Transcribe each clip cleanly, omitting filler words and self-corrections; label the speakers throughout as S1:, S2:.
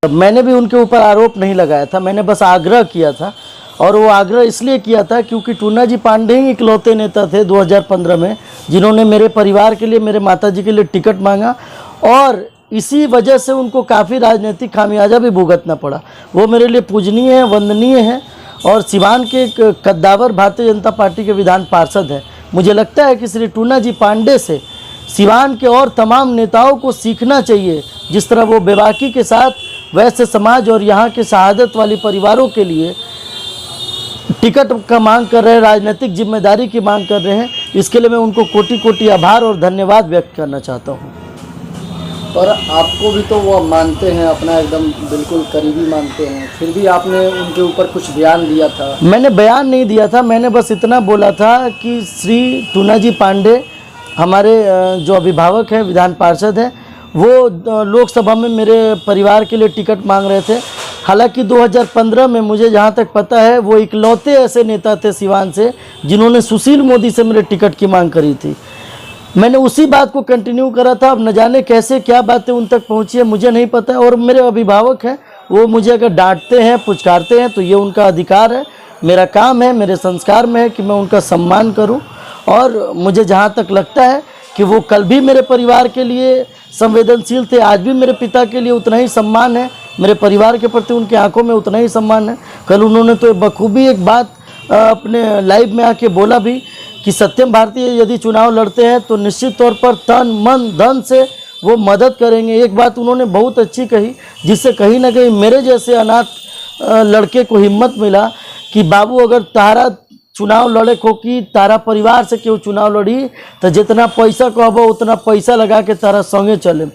S1: मैंने भी उनके ऊपर आरोप नहीं लगाया था, मैंने बस आग्रह किया था। और वो आग्रह इसलिए किया था क्योंकि टूना जी पांडे ही इकलौते नेता थे 2015 में जिन्होंने मेरे परिवार के लिए, मेरे माताजी के लिए टिकट मांगा, और इसी वजह से उनको काफ़ी राजनीतिक खामियाजा भी भुगतना पड़ा। वो मेरे लिए पूजनीय है, वंदनीय है, और सिवान के एक कद्दावर भारतीय जनता पार्टी के विधान पार्षद हैं। मुझे लगता है कि श्री टूना जी पांडे से सिवान के और तमाम नेताओं को सीखना चाहिए, जिस तरह वो बेबाकी के साथ वैश्य समाज और यहाँ के शहादत वाली परिवारों के लिए टिकट का मांग कर रहे हैं, राजनीतिक जिम्मेदारी की मांग कर रहे हैं। इसके लिए मैं उनको कोटि कोटि आभार और धन्यवाद व्यक्त करना चाहता हूँ।
S2: और आपको भी तो वो मानते हैं, अपना एकदम बिल्कुल करीबी मानते हैं, फिर भी आपने उनके ऊपर कुछ बयान दिया था।
S1: मैंने बयान नहीं दिया था, मैंने बस इतना बोला था कि श्री टूना जी पांडे हमारे जो अभिभावक हैं, विधान पार्षद हैं, वो लोकसभा में मेरे परिवार के लिए टिकट मांग रहे थे। हालांकि 2015 में मुझे जहाँ तक पता है वो इकलौते ऐसे नेता थे सिवान से जिन्होंने सुशील मोदी से मेरे टिकट की मांग करी थी। मैंने उसी बात को कंटिन्यू करा था। अब न जाने कैसे क्या बातें उन तक पहुँची है, मुझे नहीं पता। और मेरे अभिभावक हैं, वो मुझे अगर डांटते हैं, पुचकारते हैं तो ये उनका अधिकार है। मेरा काम है, मेरे संस्कार में है कि मैं उनका सम्मान करूं। और मुझे जहां तक लगता है कि वो कल भी मेरे परिवार के लिए संवेदनशील थे, आज भी मेरे पिता के लिए उतना ही सम्मान है, मेरे परिवार के प्रति उनकी आंखों में उतना ही सम्मान है। कल उन्होंने तो बखूबी एक बात अपने लाइव में आके बोला भी कि सत्यम भारती यदि चुनाव लड़ते हैं तो निश्चित तौर पर तन मन धन से वो मदद करेंगे। एक बात उन्होंने बहुत अच्छी कही, जिससे कहीं ना कहीं मेरे जैसे अनाथ लड़के को हिम्मत मिला कि बाबू अगर तारा चुनाव लड़े को कि तारा परिवार से क्यों चुनाव लड़ी, तो जितना पैसा कहबो उतना पैसा लगा के तारा संगे चले।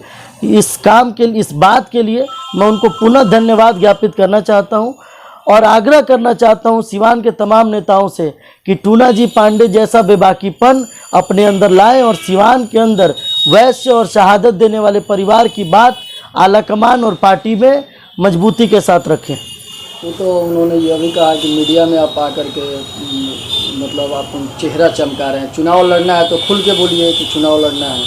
S1: इस काम के, इस बात के लिए मैं उनको पुनः धन्यवाद ज्ञापित करना चाहता हूँ और आग्रह करना चाहता हूँ सिवान के तमाम नेताओं से कि टूना जी पांडे जैसा बेबाकीपन अपने अंदर लाएं और सिवान के अंदर वैश्य और शहादत देने वाले परिवार की बात आलाकमान और पार्टी में मजबूती के साथ रखें।
S2: वो तो उन्होंने ये भी कहा कि मीडिया में आप आकर के मतलब आप चेहरा चमका रहे हैं, चुनाव लड़ना है तो खुल के बोलिए कि चुनाव लड़ना है।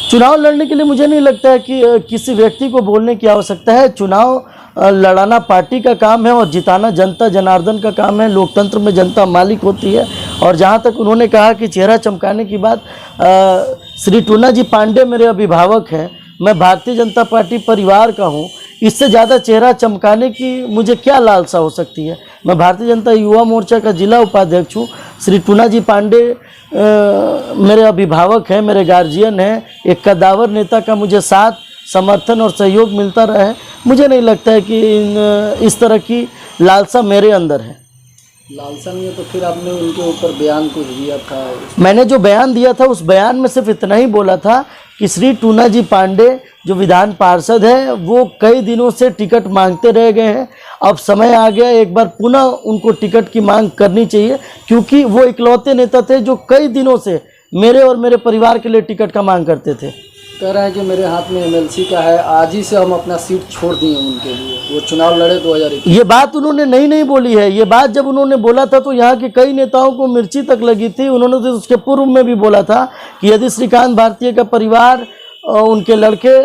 S1: चुनाव लड़ने के लिए मुझे नहीं लगता है कि किसी व्यक्ति को बोलने की आवश्यकता है। चुनाव लड़ाना पार्टी का काम है और जिताना जनता जनार्दन का काम है। लोकतंत्र में जनता मालिक होती है। और जहाँ तक उन्होंने कहा कि चेहरा चमकाने की बात, श्री टूना जी पांडे मेरे अभिभावक हैं, मैं भारतीय जनता पार्टी परिवार का हूँ। इससे ज़्यादा चेहरा चमकाने की मुझे क्या लालसा हो सकती है। मैं भारतीय जनता युवा मोर्चा का जिला उपाध्यक्ष हूँ। श्री टूना जी पांडे मेरे अभिभावक हैं, मेरे गार्जियन हैं। एक कद्दावर नेता का मुझे साथ, समर्थन और सहयोग मिलता रहा है। मुझे नहीं लगता है कि इस तरह की लालसा मेरे अंदर है।
S2: लालसा नहीं है तो फिर आपने उनके ऊपर बयान कुछ दिया था?
S1: मैंने जो बयान दिया था उस बयान में सिर्फ इतना ही बोला था कि श्री टूना जी पांडे जो विधान पार्षद है वो कई दिनों से टिकट मांगते रह गए हैं। अब समय आ गया, एक बार पुनः उनको टिकट की मांग करनी चाहिए, क्योंकि वो इकलौते नेता थे जो कई दिनों से मेरे और मेरे परिवार के लिए टिकट का मांग करते थे।
S2: कह रहे हैं कि मेरे हाथ में एमएलसी का है, आज ही से हम अपना सीट छोड़ दिए उनके लिए, वो चुनाव लड़े 2021।
S1: ये बात उन्होंने नहीं बोली है। ये बात जब उन्होंने बोला था तो यहाँ के कई नेताओं को मिर्ची तक लगी थी। उन्होंने तो उसके पूर्व में भी बोला था कि यदि श्रीकांत भारतीय का परिवार, उनके लड़के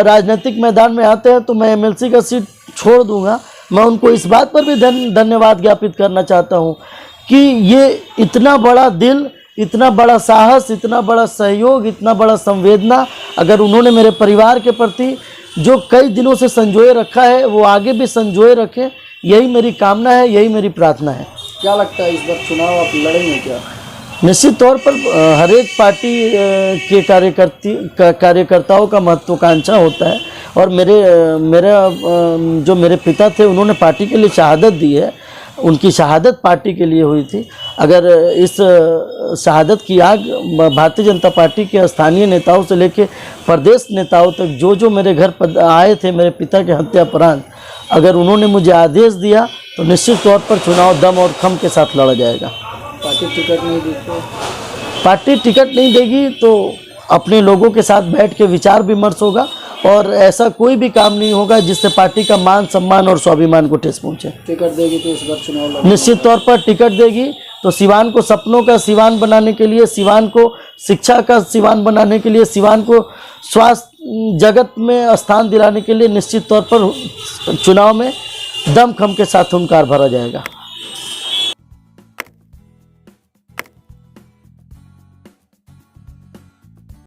S1: राजनीतिक मैदान में आते हैं तो मैं एमएलसी का सीट छोड़ दूंगा। मैं उनको इस बात पर भी धन्यवाद ज्ञापित करना चाहता हूँ कि ये इतना बड़ा दिल, इतना बड़ा साहस, इतना बड़ा सहयोग, इतना बड़ा संवेदना अगर उन्होंने मेरे परिवार के प्रति जो कई दिनों से संजोए रखा है वो आगे भी संजोए रखें, यही मेरी कामना है, यही मेरी प्रार्थना है।
S2: क्या लगता है इस बार चुनाव आप लड़ेंगे क्या?
S1: निश्चित तौर पर हर एक पार्टी के कार्यकर्ताओं का महत्वाकांक्षा होता है। और मेरे पिता थे उन्होंने पार्टी के लिए शहादत दी है। उनकी शहादत पार्टी के लिए हुई थी। अगर इस शहादत की आग भारतीय जनता पार्टी के स्थानीय नेताओं से लेकर प्रदेश नेताओं तक जो मेरे घर पर आए थे मेरे पिता के हत्यापरांत, अगर उन्होंने मुझे आदेश दिया तो निश्चित तौर पर चुनाव दम और खम के साथ लड़ा जाएगा।
S2: पार्टी टिकट नहीं देती?
S1: पार्टी टिकट नहीं देगी तो अपने लोगों के साथ बैठ के विचार विमर्श होगा और ऐसा कोई भी काम नहीं होगा जिससे पार्टी का मान सम्मान और स्वाभिमान को ठेस पहुंचे।
S2: टिकट देगी तो इस बार चुनाव लड़ेंगे?
S1: निश्चित तौर पर टिकट देगी। तो सिवान को सपनों का सिवान बनाने के लिए, सिवान को शिक्षा का सिवान बनाने के लिए, सिवान को स्वास्थ्य जगत में स्थान दिलाने के लिए निश्चित तौर पर चुनाव में दमखम के साथ हुंकार भरा जाएगा।